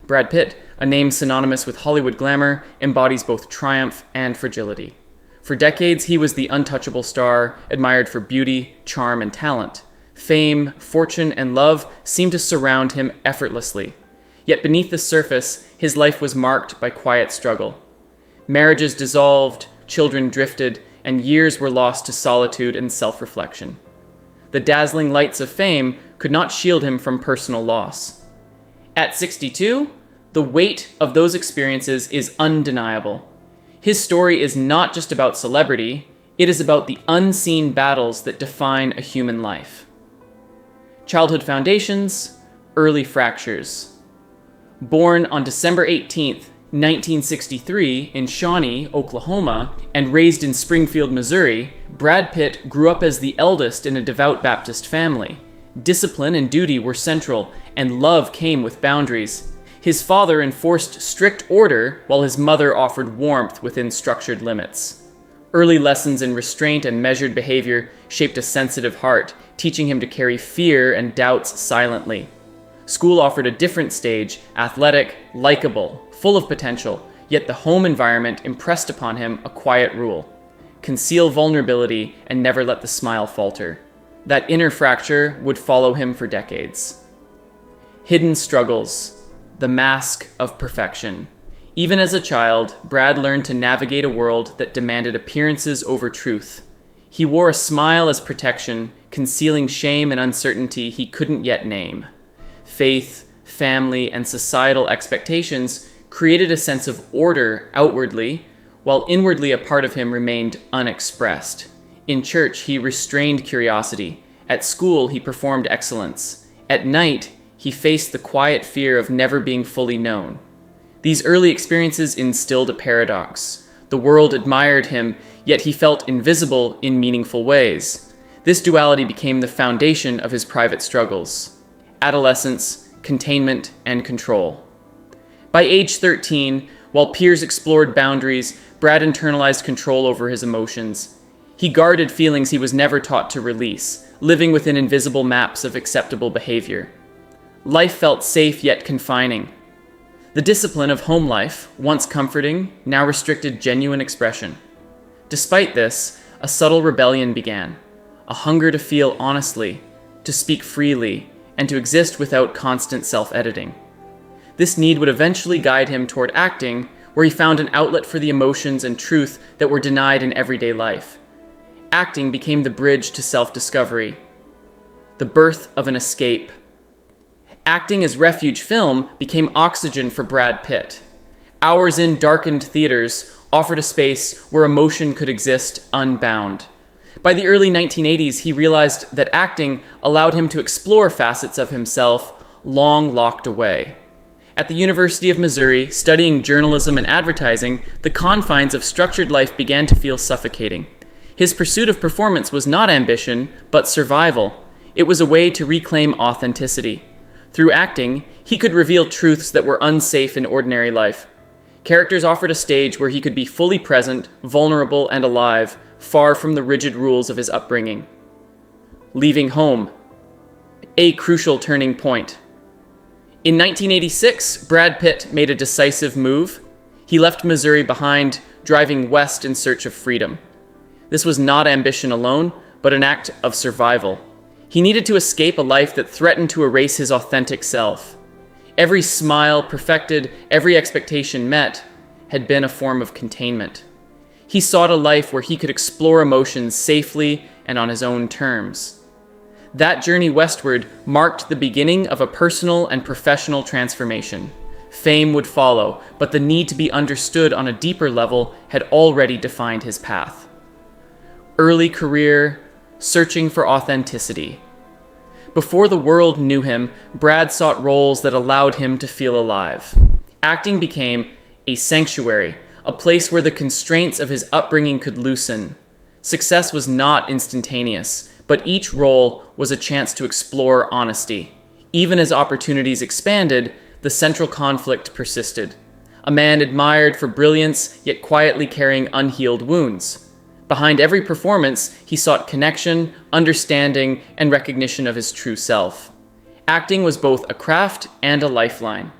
Brad Pitt, a name synonymous with Hollywood glamour, embodies both triumph and fragility. For decades, he was the untouchable star, admired for beauty, charm, and talent. Fame, fortune, and love seemed to surround him effortlessly. Yet beneath the surface, his life was marked by quiet struggle. Marriages dissolved, children drifted, and years were lost to solitude and self-reflection. The dazzling lights of fame could not shield him from personal loss. At 62, the weight of those experiences is undeniable. His story is not just about celebrity, it is about the unseen battles that define a human life. Childhood foundations, early fractures. Born on December 18th, 1963 in Shawnee, Oklahoma, and raised in Springfield, Missouri, Brad Pitt grew up as the eldest in a devout Baptist family. Discipline and duty were central, and love came with boundaries. His father enforced strict order, while his mother offered warmth within structured limits. Early lessons in restraint and measured behavior shaped a sensitive heart, teaching him to carry fear and doubts silently. School offered a different stage, athletic, likable, full of potential, yet the home environment impressed upon him a quiet rule: conceal vulnerability and never let the smile falter. That inner fracture would follow him for decades. Hidden struggles. The mask of perfection. Even as a child, Brad learned to navigate a world that demanded appearances over truth. He wore a smile as protection, concealing shame and uncertainty he couldn't yet name. Faith, family, and societal expectations created a sense of order outwardly, while inwardly a part of him remained unexpressed. In church, he restrained curiosity. At school, he performed excellence. At night, he faced the quiet fear of never being fully known. These early experiences instilled a paradox. The world admired him, yet he felt invisible in meaningful ways. This duality became the foundation of his private struggles: adolescence, containment, and control. By age 13, while peers explored boundaries, Brad internalized control over his emotions. He guarded feelings he was never taught to release, living within invisible maps of acceptable behavior. Life felt safe yet confining. The discipline of home life, once comforting, now restricted genuine expression. Despite this, a subtle rebellion began, a hunger to feel honestly, to speak freely, and to exist without constant self-editing. This need would eventually guide him toward acting, where he found an outlet for the emotions and truth that were denied in everyday life. Acting became the bridge to self-discovery, the birth of an escape. Acting as refuge film became oxygen for Brad Pitt. Hours in darkened theaters offered a space where emotion could exist unbound. By the early 1980s, he realized that acting allowed him to explore facets of himself long locked away. At the University of Missouri, studying journalism and advertising, the confines of structured life began to feel suffocating. His pursuit of performance was not ambition, but survival. It was a way to reclaim authenticity. Through acting, he could reveal truths that were unsafe in ordinary life. Characters offered a stage where he could be fully present, vulnerable, and alive, far from the rigid rules of his upbringing. Leaving home. A crucial turning point. In 1986, Brad Pitt made a decisive move. He left Missouri behind, driving west in search of freedom. This was not ambition alone, but an act of survival. He needed to escape a life that threatened to erase his authentic self. Every smile perfected, every expectation met, had been a form of containment. He sought a life where he could explore emotions safely and on his own terms. That journey westward marked the beginning of a personal and professional transformation. Fame would follow, but the need to be understood on a deeper level had already defined his path. Early career, searching for authenticity. Before the world knew him, Brad sought roles that allowed him to feel alive. Acting became a sanctuary, a place where the constraints of his upbringing could loosen. Success was not instantaneous, but each role was a chance to explore honesty. Even as opportunities expanded, the central conflict persisted. A man admired for brilliance, yet quietly carrying unhealed wounds. Behind every performance, he sought connection, understanding, and recognition of his true self. Acting was both a craft and a lifeline,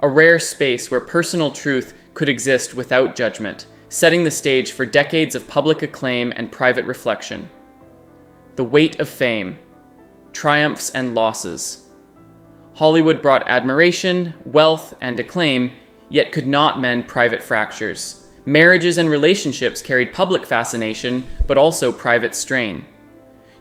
a rare space where personal truth could exist without judgment, setting the stage for decades of public acclaim and private reflection. The weight of fame, triumphs and losses. Hollywood brought admiration, wealth, and acclaim, yet could not mend private fractures. Marriages and relationships carried public fascination, but also private strain.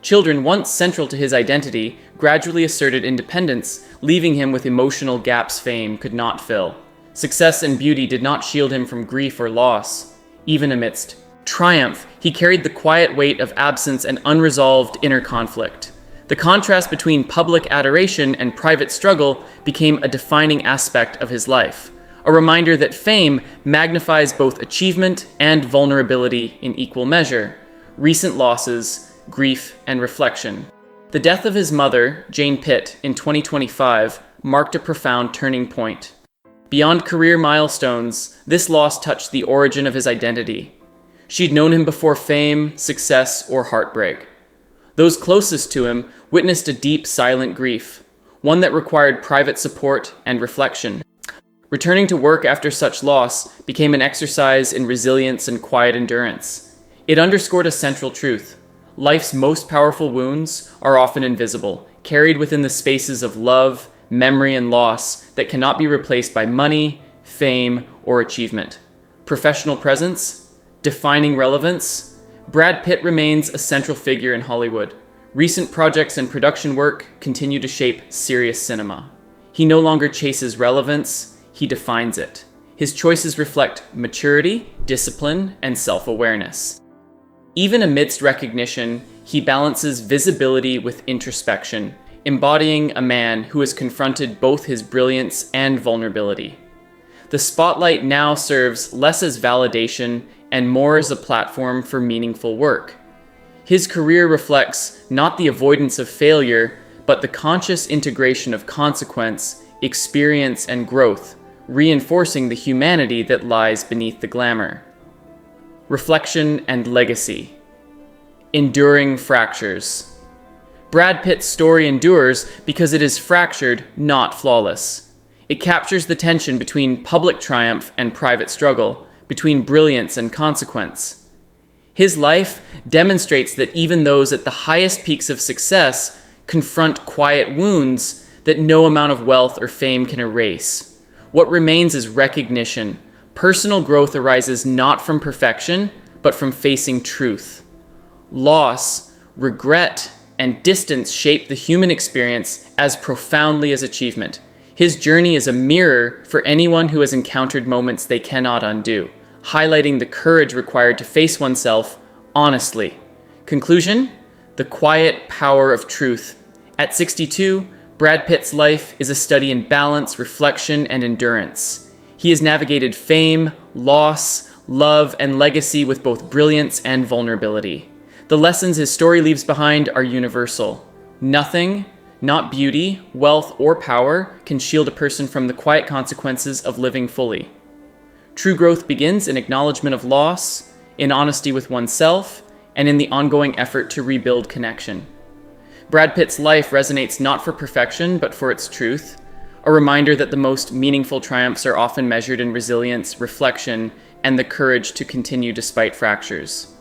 Children, once central to his identity, gradually asserted independence, leaving him with emotional gaps fame could not fill. Success and beauty did not shield him from grief or loss. Even amidst triumph, he carried the quiet weight of absence and unresolved inner conflict. The contrast between public adoration and private struggle became a defining aspect of his life, a reminder that fame magnifies both achievement and vulnerability in equal measure. Recent losses, grief, and reflection. The death of his mother, Jane Pitt, in 2025 marked a profound turning point. Beyond career milestones, this loss touched the origin of his identity. She'd known him before fame, success, or heartbreak. Those closest to him witnessed a deep, silent grief, one that required private support and reflection. Returning to work after such loss became an exercise in resilience and quiet endurance. It underscored a central truth. Life's most powerful wounds are often invisible, carried within the spaces of love, memory, and loss that cannot be replaced by money, fame, or achievement. Professional presence, defining relevance. Brad Pitt remains a central figure in Hollywood. Recent projects and production work continue to shape serious cinema. He no longer chases relevance, he defines it. His choices reflect maturity, discipline, and self-awareness. Even amidst recognition, he balances visibility with introspection, embodying a man who has confronted both his brilliance and vulnerability. The spotlight now serves less as validation and more as a platform for meaningful work. His career reflects not the avoidance of failure, but the conscious integration of consequence, experience, and growth, reinforcing the humanity that lies beneath the glamour. Reflection and legacy. Enduring fractures. Brad Pitt's story endures because it is fractured, not flawless. It captures the tension between public triumph and private struggle, between brilliance and consequence. His life demonstrates that even those at the highest peaks of success confront quiet wounds that no amount of wealth or fame can erase. What remains is recognition. Personal growth arises not from perfection, but from facing truth. Loss, regret, and distance shape the human experience as profoundly as achievement. His journey is a mirror for anyone who has encountered moments they cannot undo, highlighting the courage required to face oneself honestly. Conclusion: the quiet power of truth. At 62, Brad Pitt's life is a study in balance, reflection, and endurance. He has navigated fame, loss, love, and legacy with both brilliance and vulnerability. The lessons his story leaves behind are universal. Nothing, not beauty, wealth, or power, can shield a person from the quiet consequences of living fully. True growth begins in acknowledgement of loss, in honesty with oneself, and in the ongoing effort to rebuild connection. Brad Pitt's life resonates not for perfection, but for its truth, a reminder that the most meaningful triumphs are often measured in resilience, reflection, and the courage to continue despite fractures.